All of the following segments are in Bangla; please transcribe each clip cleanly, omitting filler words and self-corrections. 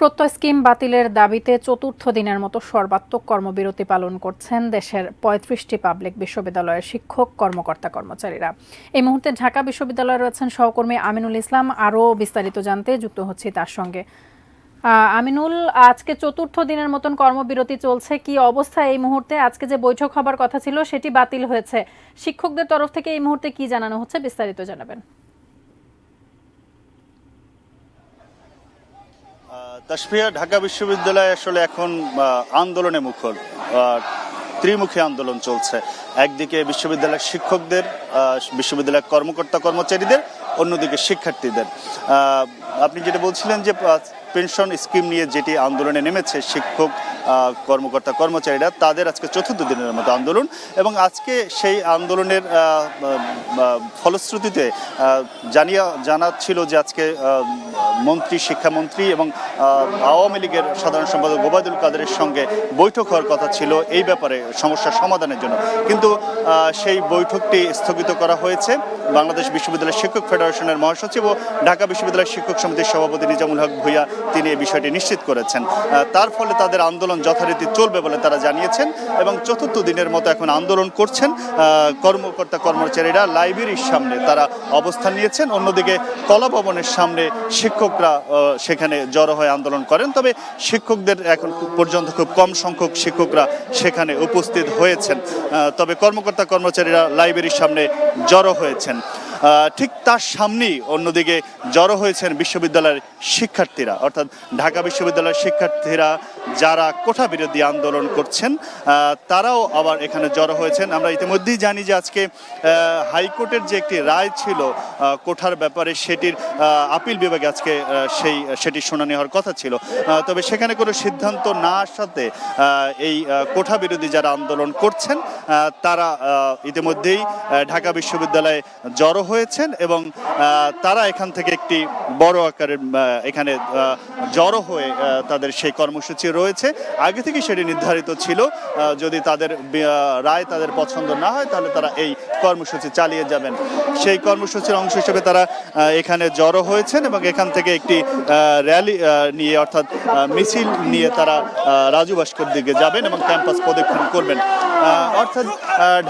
প্রত্যয় স্কিম বাতিলের দাবিতে চতুর্থ দিনের মতো সর্বাত্মক কর্মবিরতি পালন করছেন দেশের ৩৫টি পাবলিক বিশ্ববিদ্যালয়ের শিক্ষক কর্মকর্তা কর্মচারীরা। এই মুহূর্তে ঢাকা বিশ্ববিদ্যালয়ে রয়েছেন সহকর্মী আমিনুল ইসলাম। আরও বিস্তারিত জানতে যুক্ত হচ্ছি তার সঙ্গে। আমিনুল, আজকে চতুর্থ দিনের মতন কর্মবিরতি চলছে, কি অবস্থা এই মুহূর্তে? আজকে যে বৈঠক হবার কথা ছিল সেটি বাতিল হয়েছে, শিক্ষকদের তরফ থেকে এই মুহূর্তে কি জানানো হচ্ছে বিস্তারিত জানাবেন। তাসফিয়া, ঢাকা বিশ্ববিদ্যালয় আসলে এখন আন্দোলনে মুখর। ত্রিমুখী আন্দোলন চলছে। একদিকে বিশ্ববিদ্যালয়ের শিক্ষকদের, বিশ্ববিদ্যালয়ের কর্মকর্তা কর্মচারীদের, অন্যদিকে শিক্ষার্থীদের। আপনি যেটা বলছিলেন যে পেনশন স্কিম নিয়ে যেটি আন্দোলনে নেমেছে শিক্ষক কর্মকর্তা কর্মচারীরা, তাদের আজকে চতুর্থ দিনের মতো আন্দোলন, এবং আজকে সেই আন্দোলনের ফলশ্রুতিতে জানাচ্ছিল যে আজকে শিক্ষামন্ত্রী এবং আওয়ামী লীগের সাধারণ সম্পাদক ওবায়দুল কাদেরের সঙ্গে বৈঠক হওয়ার কথা ছিল এই ব্যাপারে সমস্যার সমাধানের জন্য, কিন্তু সেই বৈঠকটি স্থগিত করা হয়েছে। বাংলাদেশ বিশ্ববিদ্যালয় শিক্ষক ফেডারেশনের মহাসচিব ও ঢাকা বিশ্ববিদ্যালয় শিক্ষক সমিতির সভাপতি নিজামুল হক ভূঁইয়া তিনি এই বিষয়টি নিশ্চিত করেছেন। তার ফলে তাদের আন্দোলন যথারীতি চলবে বলে তারা জানিয়েছেন, এবং চতুর্থ দিনের মতো এখন আন্দোলন করছেন কর্মকর্তা কর্মচারীরা। লাইব্রেরির সামনে তারা অবস্থান নিয়েছেন, অন্যদিকে কলা ভবনের সামনে শিক্ষকরা সেখানে জড়ো হয়ে আন্দোলন করেন। তবে শিক্ষকদের এখন পর্যন্ত খুব কম সংখ্যক শিক্ষকরা সেখানে উপস্থিত হয়েছেন, তবে কর্মকর্তা কর্মচারীরা লাইব্রেরির সামনে জড়ো হয়েছেন। ঠিক তার সামনেই অন্যদিকে জড়ো হয়েছেন বিশ্ববিদ্যালয়ের শিক্ষার্থীরা, অর্থাৎ ঢাকা বিশ্ববিদ্যালয়ের শিক্ষার্থীরা যারা কোঠা বিরোধী আন্দোলন করছেন তারাও আবার এখানে জড়ো হয়েছেন। আমরা ইতিমধ্যেই জানি যে আজকে হাইকোর্টের যে একটি রায় ছিল কোঠার ব্যাপারে, সেটির আপিল বিভাগে আজকে সেটি শুনানি হওয়ার কথা ছিল, তবে সেখানে কোনো সিদ্ধান্ত না আসাতে এই কোঠা বিরোধী যারা আন্দোলন করছেন তারা ইতিমধ্যেই ঢাকা বিশ্ববিদ্যালয়ে জড়ো হয়েছেন, এবং তারা এখান থেকে একটি বড় আকারের এখানে জড়ো হয়ে তাদের সেই কর্মসূচি রয়েছে। আগে থেকে সেটি নির্ধারিত ছিল, যদি তাদের রায় তাদের পছন্দ না হয় তাহলে তারা এই কর্মসূচি চালিয়ে যাবেন। সেই কর্মসূচির অংশ হিসেবে তারা এখানে জড়ো হয়েছেন, এবং এখান থেকে একটি র্যালি নিয়ে, অর্থাৎ মিছিল নিয়ে তারা রাজু ভাস্কর দিকে যাবেন এবং ক্যাম্পাস প্রদক্ষিণ করবেন। অর্থাৎ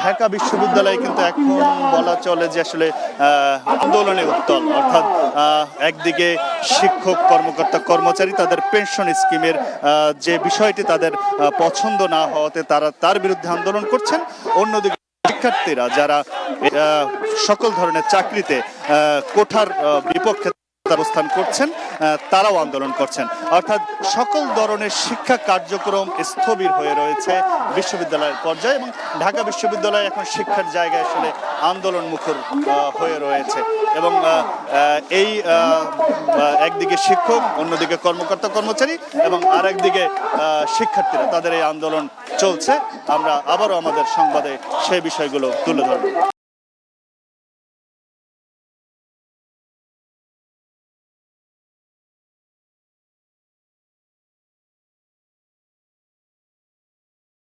ঢাকা বিশ্ববিদ্যালয় কিন্তু এখন বলা চলে যে আসলে আন্দোলনে উত্তাল। অর্থাৎ একদিকে শিক্ষক কর্মকর্তা কর্মচারী তাদের পেনশন স্কিমের যে বিষয়টি তাদের পছন্দ না হওয়াতে তারা তার বিরুদ্ধে আন্দোলন করছেন, অন্যদিকে শিক্ষার্থীরা যারা সকল ধরনের চাকরিতে কোঠার বিপক্ষে অবস্থান করছেন তারাও আন্দোলন করছেন। অর্থাৎ সকল ধরনের শিক্ষা কার্যক্রম স্থবির হয়ে রয়েছে বিশ্ববিদ্যালয়ের পর্যায়ে, এবং ঢাকা বিশ্ববিদ্যালয় এখন শিক্ষার জায়গায় আসলে আন্দোলন মুখর হয়ে রয়েছে। এবং এই একদিকে শিক্ষক, অন্যদিকে কর্মকর্তা কর্মচারী, এবং আর একদিকে শিক্ষার্থীরা, তাদের এই আন্দোলন চলছে। আমরা আবারও আমাদের সংবাদে সেই বিষয়গুলো তুলে ধরব।